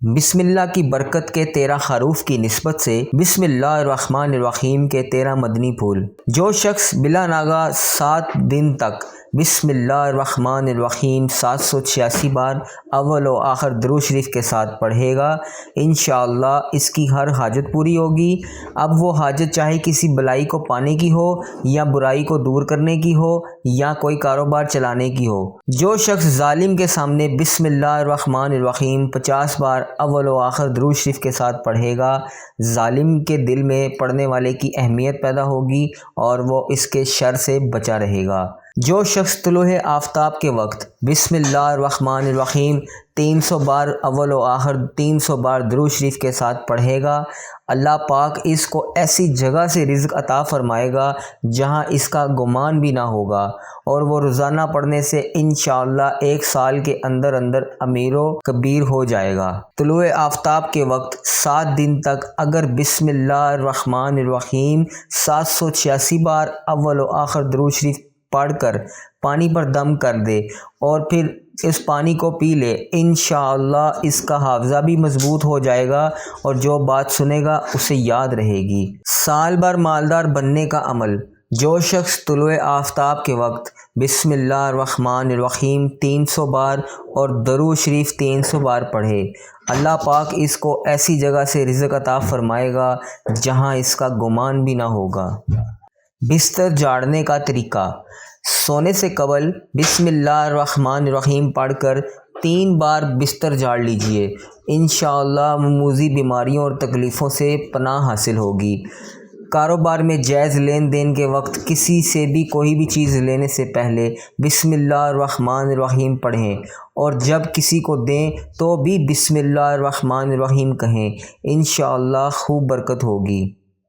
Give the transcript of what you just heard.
بسم اللہ کی برکت کے 13 حروف کی نسبت سے بسم اللہ الرحمن الرحیم کے 13 مدنی پھول۔ جو شخص بلا ناغہ 7 دن تک بسم اللہ الرحمن الرحیم 786 بار اول و آخر درود شریف کے ساتھ پڑھے گا، انشاءاللہ اس کی ہر حاجت پوری ہوگی۔ اب وہ حاجت چاہے کسی بلائی کو پانے کی ہو یا برائی کو دور کرنے کی ہو یا کوئی کاروبار چلانے کی ہو۔ جو شخص ظالم کے سامنے بسم اللہ الرحمن الرحیم 50 بار اول و آخر درود شریف کے ساتھ پڑھے گا، ظالم کے دل میں پڑھنے والے کی اہمیت پیدا ہوگی اور وہ اس کے شر سے بچا رہے گا۔ جو شخص طلوع آفتاب کے وقت بسم اللہ الرحمن الرحیم 300 بار اول و آخر 300 بار درود شریف کے ساتھ پڑھے گا، اللہ پاک اس کو ایسی جگہ سے رزق عطا فرمائے گا جہاں اس کا گمان بھی نہ ہوگا، اور وہ روزانہ پڑھنے سے انشاءاللہ 1 سال کے اندر اندر امیر و کبیر ہو جائے گا۔ طلوع آفتاب کے وقت 7 دن تک اگر بسم اللہ الرحمن الرحیم 786 بار اول و آخر درود شریف پڑھ کر پانی پر دم کر دے اور پھر اس پانی کو پی لے، انشاءاللہ اس کا حافظہ بھی مضبوط ہو جائے گا اور جو بات سنے گا اسے یاد رہے گی۔ سال بھر مالدار بننے کا عمل۔ جو شخص طلوع آفتاب کے وقت بسم اللہ الرحمن الرحیم 300 بار اور درود شریف 300 بار پڑھے، اللہ پاک اس کو ایسی جگہ سے رزق عطا فرمائے گا جہاں اس کا گمان بھی نہ ہوگا۔ بستر جھاڑنے کا طریقہ۔ سونے سے قبل بسم اللہ الرحمن الرحیم پڑھ کر 3 بار بستر جھاڑ لیجئے، انشاءاللہ موذی بیماریوں اور تکلیفوں سے پناہ حاصل ہوگی۔ کاروبار میں جائز لین دین کے وقت کسی سے بھی کوئی بھی چیز لینے سے پہلے بسم اللہ الرحمن الرحیم پڑھیں، اور جب کسی کو دیں تو بھی بسم اللہ الرحمن الرحیم کہیں، انشاءاللہ خوب برکت ہوگی۔